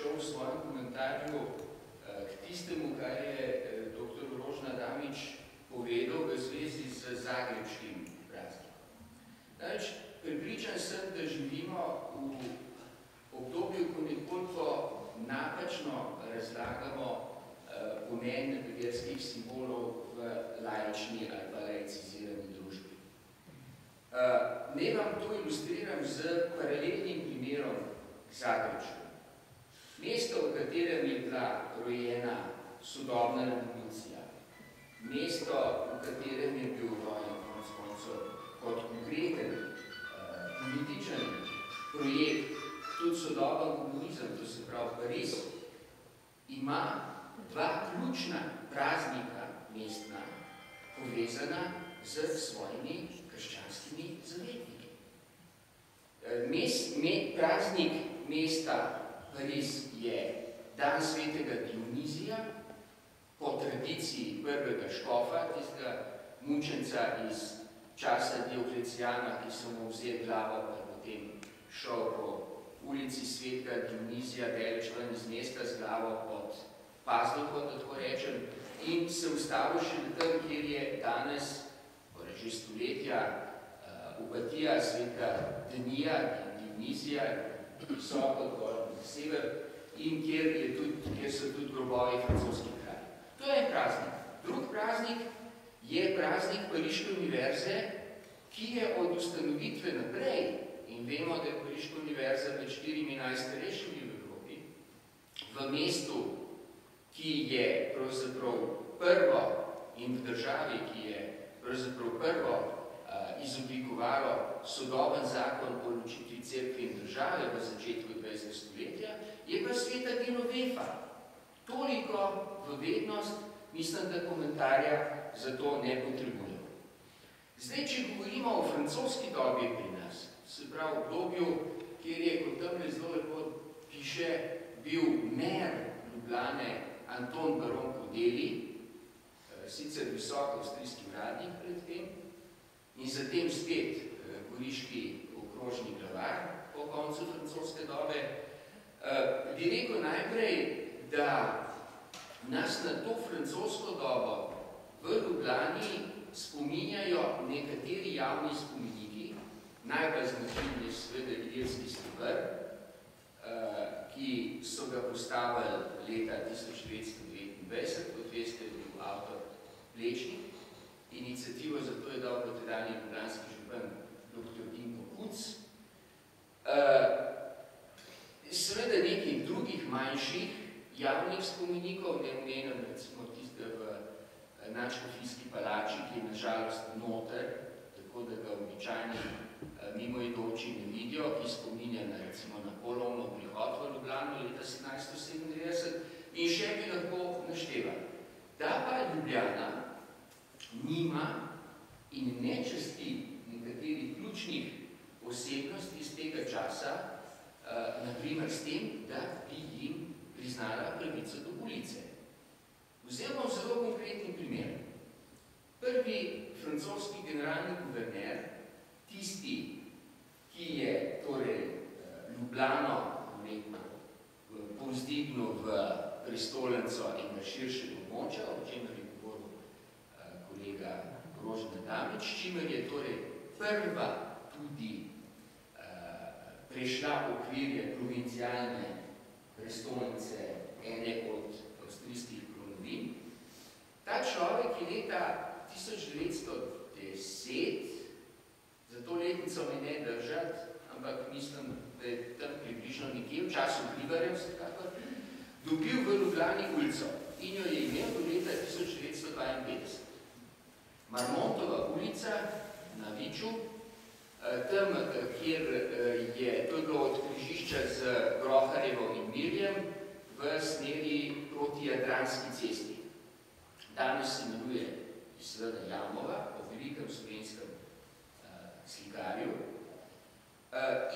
šel v svojem komentarju k tistemu, kar je dr. Rožna Damič povedal v zvezi z zagrebškim praznikom. Namreč, prepričan sem, da živimo v obdobju, ko nekoliko napačno razlagamo pomen verskih simbolov v laični ali pa laicizirani družbi. Naj vam to ilustriram z paralelnim primerom Zagrebča. Mesto, v katerem je bila rojena sodobna revolucija, mesto, v katerem je bil rojen kot konkreten političen projekt, tudi sodoben komunizem, to se pravi Pariz, ima dva ključna praznika mestna povezana z svojimi krščanskimi zavetniki. Praznik mesta Pariz je dan svetega Dionizija, po tradiciji prvega škofa, tistega mučenca iz časa Dioklecijana, ki so mu vzeli glavo, pa potem šel po ulici svetega Dionizija, daleč ven iz mesta z glavo pod pazduho, da tako rečem, in se ustavil še tam, kjer je danes, že stoletja, upatija svetega Denija, Dionizija, visoko gor na sever, in kjer so tudi grobovi francoskih kraljev. To je praznik. Drug praznik je praznik Pariške univerze, ki je od ustanovitve naprej, in vemo, da je Pariška univerza med 4 najstarejšimi v Evropi, v mestu, ki je pravzaprav prvo in v državi, ki je pravzaprav prvo izoblikovalo sodoben zakon o ločitvi cerkve in države v začetku 20. stoletja, je pa sveta Genovefa. Toliko v vednost, mislim, da komentarja za to ne potrebujemo. Zdaj, če govorimo o francoski dobi pri nas, se pravi v obdobju, kjer je, kot tamle zelo lepo piše, bil mer Ljubljane Anton Baron Kodeli, sicer visok avstrijski uradnik pred tem, in zatem spet goriški okrožni glavar po koncu francoske dobe, bi rekel najprej, da nas na to francosko dobo v Ljubljani spominjajo nekateri javni spomeniki, najbolj značilni seveda Ilirski steber, ki so ga postavili leta 1929, kot veste, je bil avtor Plečnik. Iniciativo za to je dal potedanji ljubljanski župan dr. Dinko Kuc. Seveda nekih drugih manjših javnih spomenikov, ne omenjam recimo tiste v nadškofijski palači, ki je nažalost noter, tako da ga običajni mimoidoči ne vidijo, ki spominja na recimo na polovno prihod v Ljubljano leta 1797 in še bi lahko naštevali. Da pa Ljubljana nima in ne časti nekaterih ključnih osebnosti iz tega časa, naprimer s tem, da bi jim priznala pravico do ulice. Vzel bom zelo konkretni primer. Prvi francoski generalni guverner, tisti, ki je torej Ljubljano povzdignil v prestolnico in na širšega območja, o čemer je govoril kolega Rožna Damič, čimer je torej prva tudi prešla okvirje provincialne prestolnice ene od avstrijskih kronovin. Ta človek je leta 1910, za to letnico me ne držati, ampak mislim, da je tam približno nekje v času Hribarjev, vsekakor, dobil v Ljubljani ulico in jo je imel do leta 1952. Marmontova ulica na Viču, tam, kjer je to bilo od križišča z Groharjevo in Mirjem v smeri proti Jadranski cesti. Danes se imenuje seveda Jamova, po velikem slovenskem slikarju.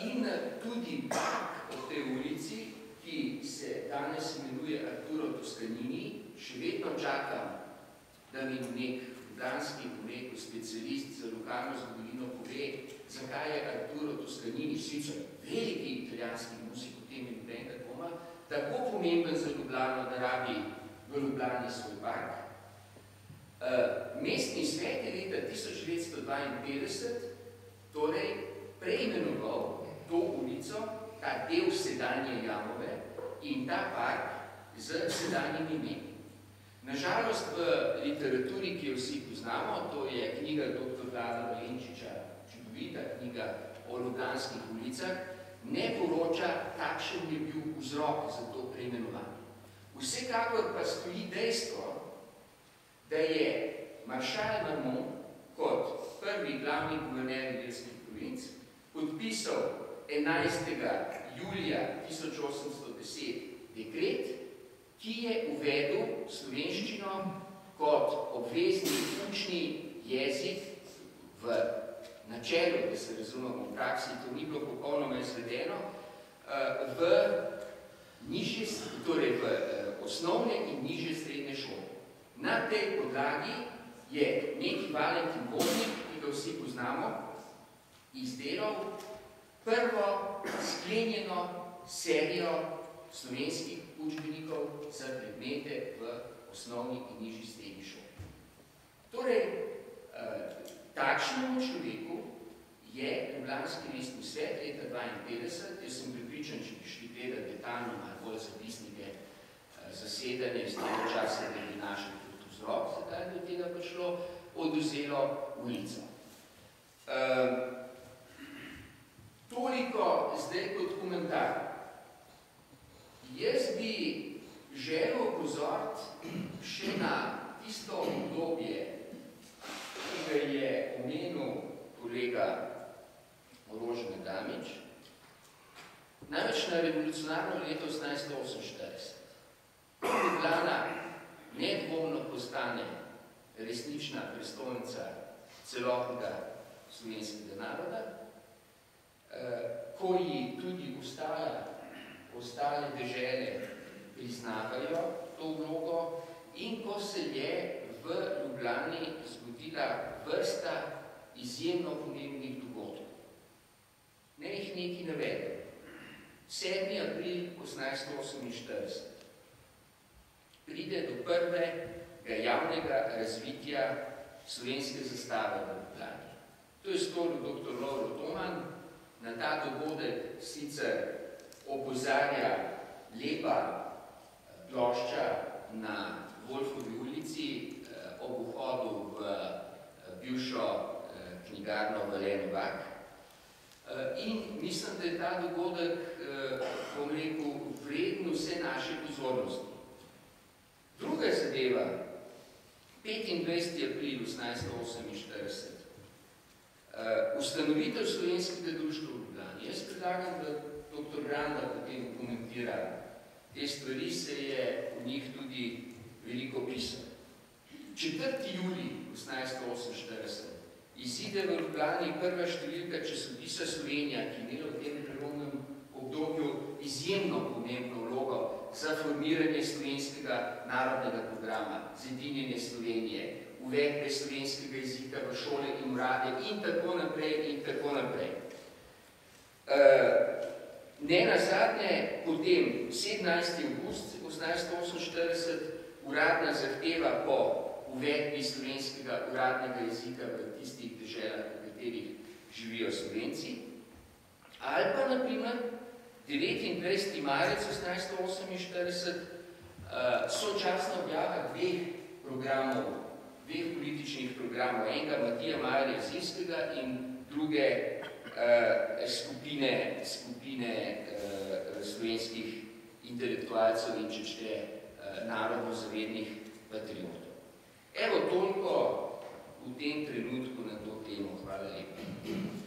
In tudi park ob tej ulici, ki se danes imenuje Arturo Toscanini, še vedno čakam, da mi nek ljubljanski specialist za lokalno zgodovino pove, zakaj je Arturo Toscanini, sicer veliki italijanski musik, v tem in nobenega dvoma, tako naravi v Ljubljani svoj park. Mestni svet je leta 1952 torej preimenoval to ulico, ta del sedanje Jamove in ta park z sedanjimi imeni. Nažalost, v literaturi, ki jo vsi poznamo, to je knjiga dr. Vlada Valenčiča, čudovita knjiga o ljubljanskih ulicah, ne poroča, kakšen je bil vzrok za to preimenovanje. Vsekakor pa stoji dejstvo, da je maršal Marmont kot prvi glavni guverner Ilirskih provinc podpisal 11. julija 1810 dekret, ki je uvedel slovenščino kot obvezni učni jezik v načelu, da se razumemo v praksi, to ni bilo popolnoma izvedeno, v osnovne in nižje srednje šole. Na tej podlagi je neki Valentin Vodnik, ki ga vsi poznamo, izdelal prvo sklenjeno serijo slovenskih učbenikov za predmete v osnovni in nižji srednji šoli. Torej, takšnemu človeku je Ljubljanski mestni svet leta 1952, jaz sem pripričan, če bi šli gledati detaljno ali bolj zapisnike zasedanja iz tega časa, da bi našli tudi vzrok, zakaj do tega prišlo, odvzelo ulico. Toliko zdaj kot komentar. Jaz bi želel opozoriti še na tisto obdobje, ki ga je omenil kolega Orožen Adamič, namreč na revolucionarno leto 1848. Ljubljana nedvomno postane resnična prestolnica celotnega slovenskega naroda, ko ji tudi ostale dežele priznavajo to vlogo in ko se je v Ljubljani zgodila vrsta izjemno pomembnih dogodkov. Ne jih nekaj navedem. 7. april 1848 pride do prvega javnega razvitja slovenske zastave v Ljubljani. To je storil dr. Lovro Toman. Na ta dogodek sicer opozarja lepa plošča na Wolfovi ulici ob vhodu v bivšo knjigarno Valen Vak. In mislim, da je ta dogodek, bom rekel, vreden vse naše pozornosti. Druga zadeva, 25. april 1848, ustanovitev slovenskega društva v Ljubljani. Jaz predlagam, da dr. Granda potem komentira te stvari, se je v njih tudi veliko pisal. 4. julij 1848 izide v Ljubljani prva številka časopisa Slovenija, ki je imela v tem prelomnem obdobju izjemno pomembno vlogo za formiranje slovenskega narodnega programa, zedinjenje Slovenije, uvedbe slovenskega jezika v šole in urade in tako naprej in tako naprej. Ne nazadnje, potem 17. avgust 1848 uradna zahteva po uvedbi slovenskega uradnega jezika v tistih deželah, v katerih živijo Slovenci. Ali pa, na primer, 29. marec 1848 sočasna objava dveh političnih programov, enega Matija Marija Zilskega in druge skupine slovenskih intelektualcev in če šteje narodno-zavednih patriotov. Evo toliko v tem trenutku na to temo. Hvala lepa.